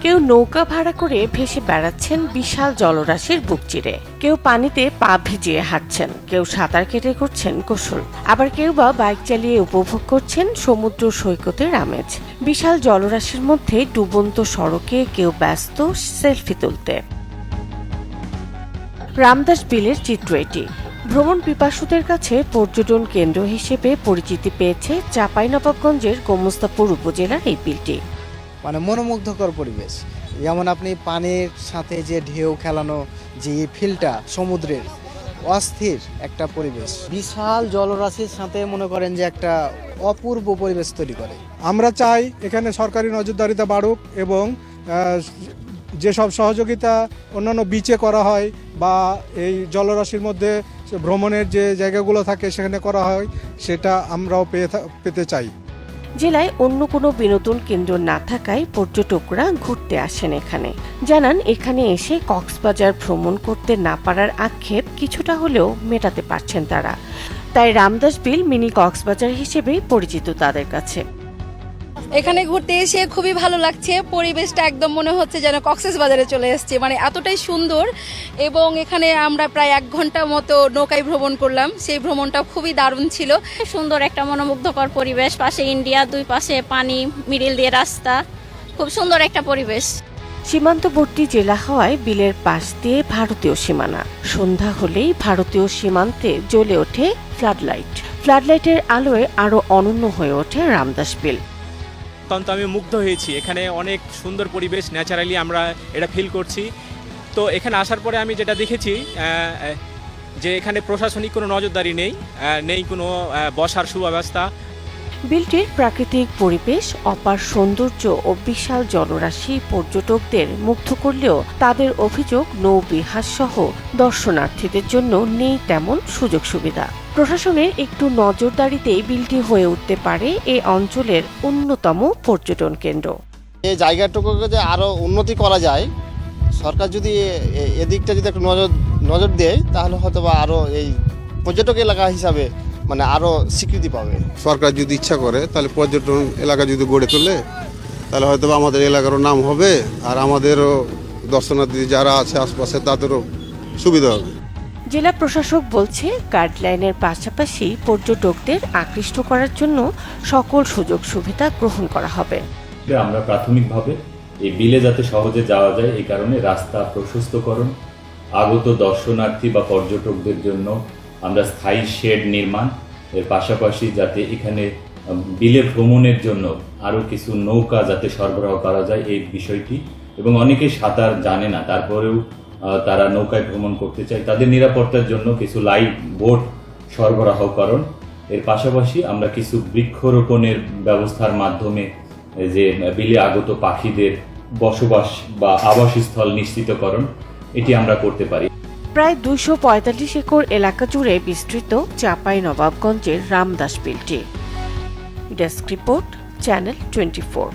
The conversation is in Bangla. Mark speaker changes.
Speaker 1: কেউ নৌকা ভাড়া করে ভেসে বেড়াচ্ছেন বিশাল জলরাশির বুক চিরে, কেউ পানিতে পা ভিজিয়ে হাঁটছেন, কেউ সাঁতার কেটে করছেন গোসল, আবার কেউ বা বাইক চালিয়ে উপভোগ করছেন সমুদ্র সৈকতের আমেজ। বিশাল জলরাশির মধ্যে ডুবন্ত সড়কে কেউ ব্যস্ত সেলফি তুলতে। রামদাস বিলের চিত্র এটি। ভ্রমণ পিপাসুদের কাছে পর্যটন কেন্দ্র হিসেবে পরিচিতি পেয়েছে চাঁপাইনবাবগঞ্জের গোমস্তাপুর উপজেলার এই বিলটি।
Speaker 2: মনোমুগ্ধকর পরিবেশ, যেমন আপনি পানির সাথে যে ঢেউ খেলানো যে ফিলটা সমুদ্রের, অস্থির একটা পরিবেশ, বিশাল জলরাশির সাথে মনে করেন যে একটা অপূর্ব পরিবেশ তৈরি করে।
Speaker 3: আমরা চাই এখানে সরকারি নজরদারিতা বাড়ুক এবং যেসব সহযোগিতা অন্যান্য বিচে করা হয় বা এই জলরাশির মধ্যে ভ্রমণের যে জায়গাগুলো থাকে সেখানে করা হয়, সেটা আমরাও পেতে চাই।
Speaker 1: জেলায় অন্য কোনো বিনোদন কেন্দ্র না থাকায় পর্যটকরা ঘুরতে আসেন এখানে। জানান এখানে এসে কক্সবাজার ভ্রমণ করতে না পারার আক্ষেপ কিছুটা হলেও মেটাতে পারছেন তারা। তাই রামদাস বিল মিনি কক্সবাজার হিসেবেই পরিচিত তাদের কাছে।
Speaker 4: এখানে ঘুরতে এসে খুবই ভালো লাগছে, পরিবেশটা একদম মনে হচ্ছে যেন কক্সবাজারে চলে এসেছে, এতটাই সুন্দর। এবং এখানে আমরা প্রায় 1 ঘন্টা মতো নৌকায় ভ্রমণ করলাম, সেই ভ্রমণটা খুবই দারুণ ছিল।
Speaker 5: সুন্দর একটা মনোমুগ্ধকর পরিবেশ, পাশে ইন্ডিয়া, দুই পাশে পানি, মিডিল দিয়ে রাস্তা, খুব সুন্দর একটা পরিবেশ।
Speaker 1: সীমান্তবর্তী জেলা হওয়ায় বিলের পাশ দিয়ে ভারতীয় সীমানা। সন্ধ্যা হলেই ভারতীয় সীমান্তে জ্বলে ওঠে ফ্লাডলাইটের আলোয় আরো অনন্য হয়ে ওঠে রামদাস বিল।
Speaker 6: অত্যন্ত আমি মুগ্ধ হয়েছি, এখানে অনেক সুন্দর পরিবেশ, ন্যাচারালি আমরা এটা ফিল করছি। তো এখানে আসার পরে আমি যেটা দেখেছি যে এখানে প্রশাসনিক কোনো নজরদারি নেই কোনো বসার সুব্যবস্থা।
Speaker 1: বিলটির প্রাকৃতিক পরিবেশ, অপার সৌন্দর্য ও বিশাল জলরাশি পর্যটকদের মুগ্ধ করলেও তাদের অভিযোগ নৌবিহার সহ দর্শনার্থীদের জন্য নেই তেমন সুযোগ সুবিধা। প্রশাসনের একটু নজরদারিতেই বিলটি হয়ে উঠতে পারে এই অঞ্চলের অন্যতম পর্যটন কেন্দ্র।
Speaker 7: এই জায়গাটুকুকে যে আরো উন্নতি করা যায়, সরকার যদি এদিকটা যদি একটু নজর দেয় তাহলে হয়তো বা আরো এই পর্যটক এলাকা হিসাবে আরো স্বীকৃতি পাবে।
Speaker 8: সরকার যদি ইচ্ছা করে তাহলে পর্যটন এলাকা যদি গড়ে তোলে তাহলে হয়তো আমাদের এলাকারও নাম হবে, আর আমাদেরও দর্শনার্থী যারা আছে আশপাশে তাদেরও সুবিধা হবে।
Speaker 1: জেলা প্রশাসক বলছে, গাইডলাইনের পাশাপাশি পর্যটকদের আকৃষ্ট করার জন্য সকল সুযোগ সুবিধা গ্রহণ করা হবে।
Speaker 9: আমরা প্রাথমিকভাবে এই বিলে যাতে সহজে যাওয়া যায় এই কারণে রাস্তা প্রশস্তকরণ, আগত দর্শনার্থী বা পর্যটকদের জন্য আমরা স্থায়ী শেড নির্মাণ, এর পাশাপাশি যাতে এখানে বিলে ভ্রমণের জন্য আরও কিছু নৌকা যাতে সরবরাহ করা যায় এই বিষয়টি, এবং অনেকে সাঁতার জানে না তারপরেও তারা নৌকায় ভ্রমণ করতে চায়, তাদের নিরাপত্তার জন্য কিছু লাইভ বোট সরবরাহকরণ। এর পাশাপাশি আমরা কিছু বৃক্ষরোপণের ব্যবস্থার মাধ্যমে যে বিলে আগত পাখিদের বসবাস বা আবাসস্থল নিশ্চিতকরণ, এটি আমরা করতে পারি।
Speaker 1: প্রায় 245 একর এলাকা জুড়ে বিস্তৃত চাঁপাইনবাবগঞ্জের রামদাস বিলটি। Desk report, channel 24।